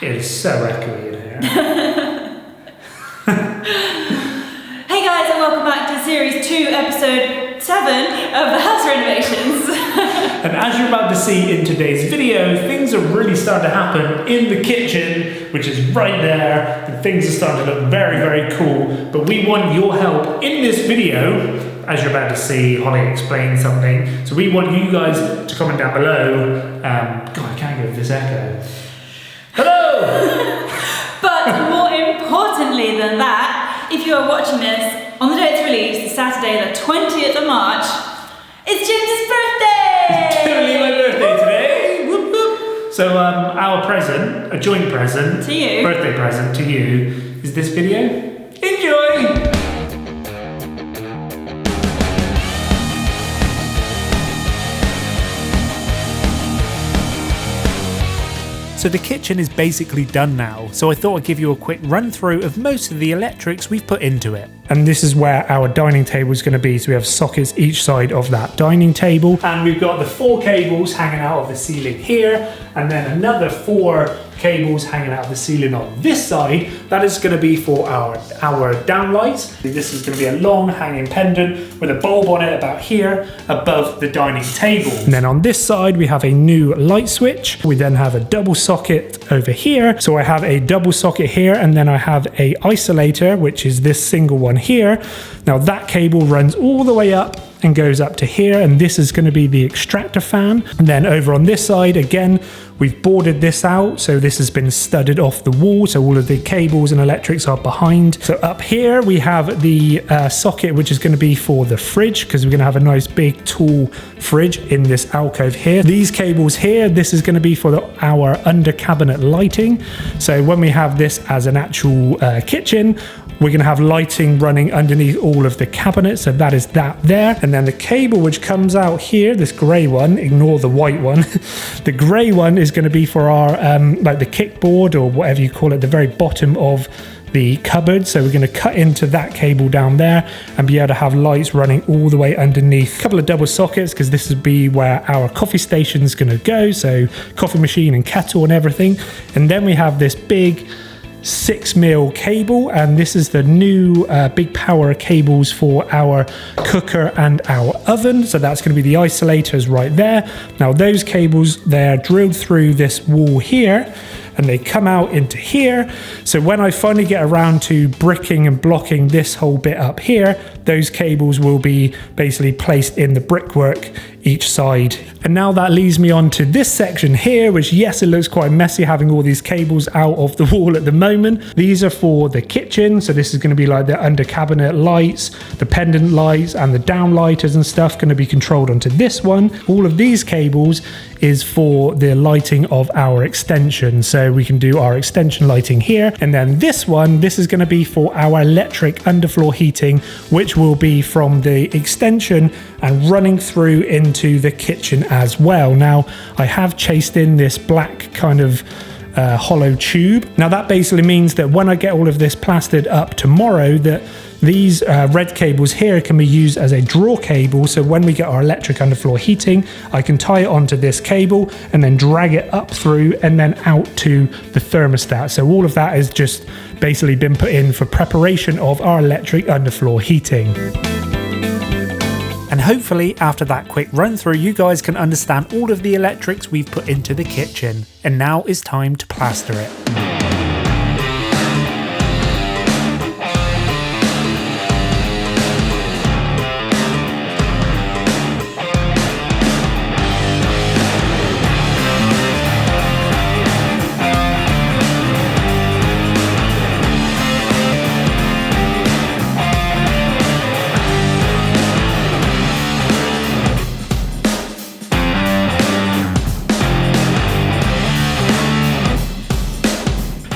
It is so echoey in here. Hey guys, and welcome back to Series 2, Episode 7 of the House Renovations. And as you're about to see in today's video, things are really starting to happen in the kitchen, which is right there, and things are starting to look very, very cool. But we want your help in this video. As you're about to see, Holly explain something. So we want you guys to comment down below. God, I can't get this echo. Hello! But more importantly than that, if you are watching this on the day it's released, Saturday the 20th of March, it's James's birthday! It's totally my birthday today! Whoop, whoop. So our present, a joint present, to you, birthday present to you, is this video. Enjoy! So the kitchen is basically done now, so I thought I'd give you a quick run through of most of the electrics we've put into it. And this is where our dining table is going to be, so we have sockets each side of that dining table. And we've got the 4 cables hanging out of the ceiling here, and then another 4 cables hanging out of the ceiling on this side. That is going to be for our downlights. This is going to be a long hanging pendant with a bulb on it about here above the dining table. And then on this side we have a new light switch. We then have a double socket over here. So I have a double socket here, and then I have a isolator, which is this single one here. Now that cable runs all the way up and goes up to here, and this is going to be the extractor fan. And then over on this side again, we've boarded this out, so this has been studded off the wall, so all of the cables and electrics are behind. So up here we have the socket, which is going to be for the fridge, because we're going to have a nice big tall fridge in this alcove here. These cables here, this is going to be for our under cabinet lighting. So when we have this as an actual kitchen, we're going to have lighting running underneath all of the cabinets, so that is that there. And then the cable which comes out here, this grey one, ignore the white one, the grey one is going to be for our like the kickboard or whatever you call it, the very bottom of the cupboard. So we're going to cut into that cable down there and be able to have lights running all the way underneath. A couple of double sockets, because this would be where our coffee station is going to go, so coffee machine and kettle and everything. And then we have this big 6mm cable, and this is the new big power cables for our cooker and our oven. So that's going to be the isolators right there. Now those cables, they're drilled through this wall here and they come out into here. So when I finally get around to bricking and blocking this whole bit up here, those cables will be basically placed in the brickwork each side. And now that leads me on to this section here, which, yes, it looks quite messy having all these cables out of the wall at the moment. These are for the kitchen, so this is going to be like the under cabinet lights, the pendant lights and the downlighters and stuff going to be controlled onto this one. All of these cables is for the lighting of our extension, so we can do our extension lighting here. And then this one, this is going to be for our electric underfloor heating, which will be from the extension and running through into the kitchen as well. Now I have chased in this black kind of hollow tube. Now that basically means that when I get all of this plastered up tomorrow, that these red cables here can be used as a draw cable. So when we get our electric underfloor heating, I can tie it onto this cable and then drag it up through and then out to the thermostat. So all of that has just basically been put in for preparation of our electric underfloor heating. And hopefully after that quick run through, you guys can understand all of the electrics we've put into the kitchen. And now it's time to plaster it.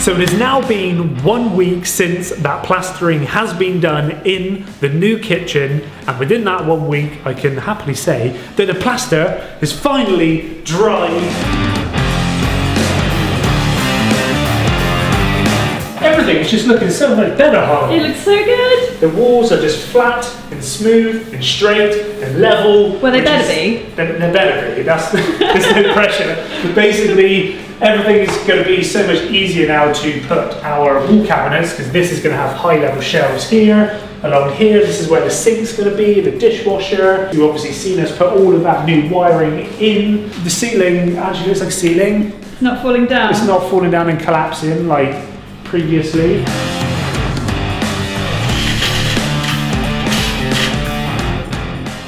So it has now been 1 week since that plastering has been done in the new kitchen, and within that 1 week I can happily say that the plaster is finally dry. Everything's just looking so much better, Holly. It looks so good. The walls are just flat and smooth and straight and level. Well, they better be. They better be. There's no pressure. But basically, everything is going to be so much easier now to put our wall cabinets, because this is going to have high level shelves here. Along here, this is where the sink's going to be, the dishwasher. You've obviously seen us put all of that new wiring in. The ceiling actually looks like ceiling. It's not falling down. It's not falling down and collapsing like previously.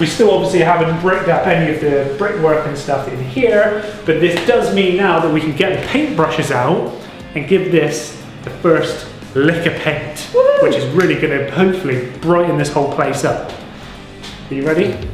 We still obviously haven't bricked up any of the brickwork and stuff in here, but this does mean now that we can get the paintbrushes out and give this the first lick of paint. Woo! Which is really going to hopefully brighten this whole place up. Are you ready?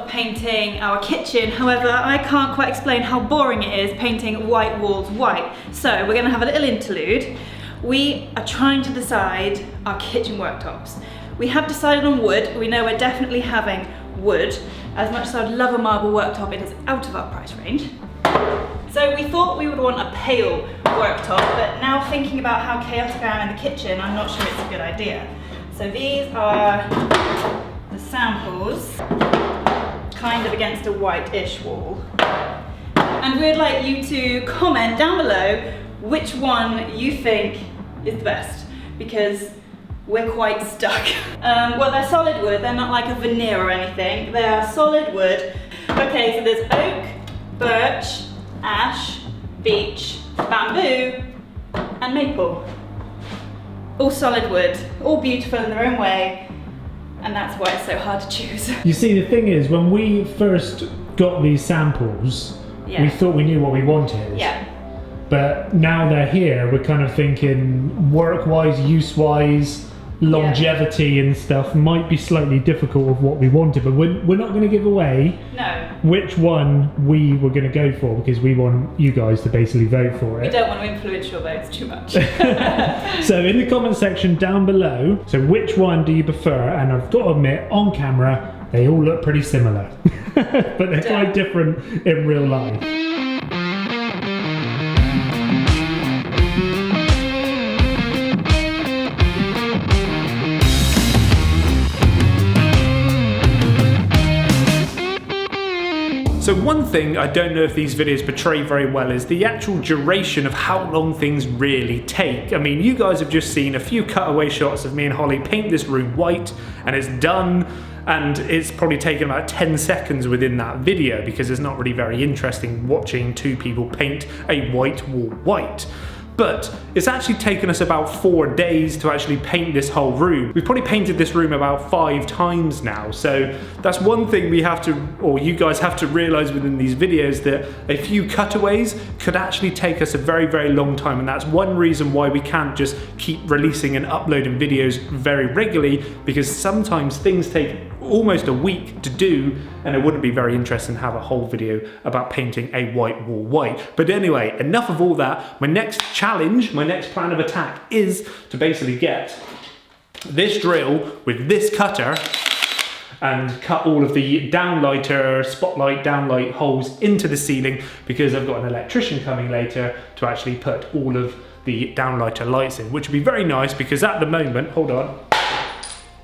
Painting our kitchen, however I can't quite explain how boring it is painting white walls white. So we're going to have a little interlude. We are trying to decide our kitchen worktops. We have decided on wood. We know we're definitely having wood. As much as I'd love a marble worktop, it is out of our price range. So we thought we would want a pale worktop, but now thinking about how chaotic I am in the kitchen, I'm not sure it's a good idea. So these are the samples, kind of against a whitish wall. And we'd like you to comment down below which one you think is the best, because we're quite stuck. Well, they're solid wood, they're not like a veneer or anything, they are solid wood. Okay, so there's oak, birch, ash, beech, bamboo, and maple. All solid wood, all beautiful in their own way. And that's why it's so hard to choose. You see, the thing is, when we first got these samples, we thought we knew what we wanted. Yeah. But now they're here, we're kind of thinking work-wise, use-wise, longevity and stuff might be slightly difficult of what we wanted, but we're not going to give away which one we were going to go for, because we want you guys to basically vote for it. We don't want to influence your votes too much. So in the comment section down below, so which one do you prefer? And I've got to admit, on camera, they all look pretty similar, but they're quite different in real life. So one thing I don't know if these videos portray very well is the actual duration of how long things really take. I mean, you guys have just seen a few cutaway shots of me and Holly paint this room white, and it's done, and it's probably taken about 10 seconds within that video, because it's not really very interesting watching two people paint a white wall white. But it's actually taken us about 4 days to actually paint this whole room. We've probably painted this room about 5 times now. So that's one thing we have to, or you guys have to realize within these videos, that a few cutaways could actually take us a very, very long time. And that's one reason why we can't just keep releasing and uploading videos very regularly, because sometimes things take almost a week to do, and it wouldn't be very interesting to have a whole video about painting a white wall white. But anyway, enough of all that. My next challenge, my next plan of attack is to basically get this drill with this cutter and cut all of the downlighter, spotlight, downlight holes into the ceiling, because I've got an electrician coming later to actually put all of the downlighter lights in, which would be very nice, because at the moment, hold on,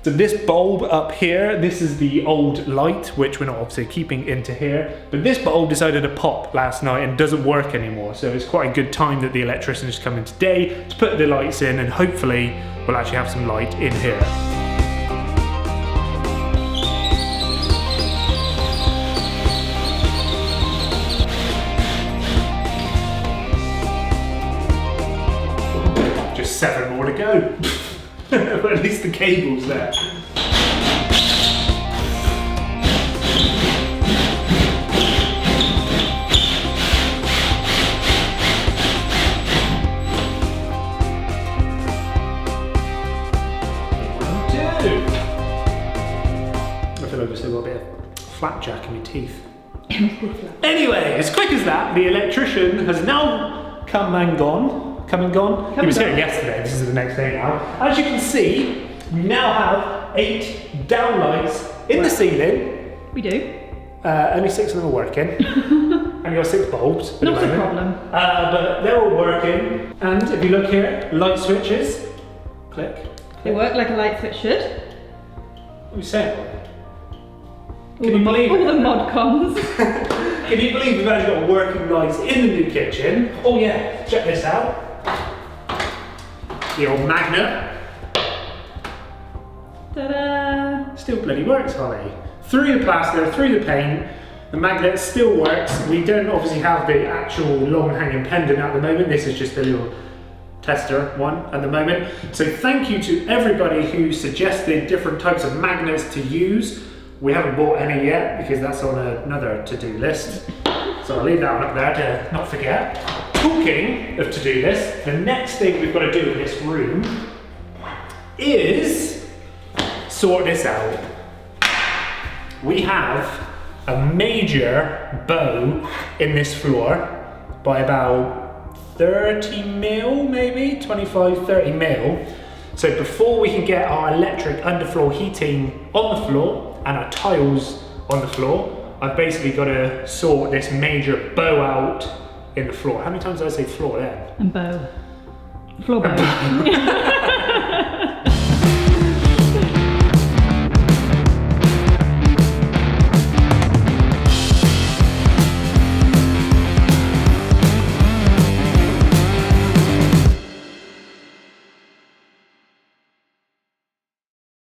so this bulb up here, this is the old light, which we're not obviously keeping into here, but this bulb decided to pop last night and doesn't work anymore. So it's quite a good time that the electrician is coming today to put the lights in, and hopefully we'll actually have some light in here. Just 7 more to go. But at least the cable's there. I feel like we've still got a bit of flapjack jacking my teeth. Anyway, as quick as that, the electrician has now come and gone. He was here yesterday, this is the next day now. As you can see, we now have 8 downlights in the ceiling. We do. Only 6 of them are working. Only got 6 bulbs. Not a problem. But they're all working. And if you look here, light switches. Click. They work like a light switch should. What are you saying? All the mod cons. Can you believe we've actually got working lights in the new kitchen? Oh yeah, check this out. The old magnet. Ta-da! Still bloody works, Holly. Through the plaster, through the paint, the magnet still works. We don't obviously have the actual long hanging pendant at the moment. This is just a little tester one at the moment. So thank you to everybody who suggested different types of magnets to use. We haven't bought any yet because that's on another to-do list. So I'll leave that one up there to not forget. Talking of to-do list, the next thing we've got to do in this room is sort this out. We have a major bow in this floor by about 30 mil, maybe 25, 30 mil. So before we can get our electric underfloor heating on the floor and our tiles on the floor, I've basically got to sort this major bow out in the floor. How many times did I say floor then? And bow. Floor bow.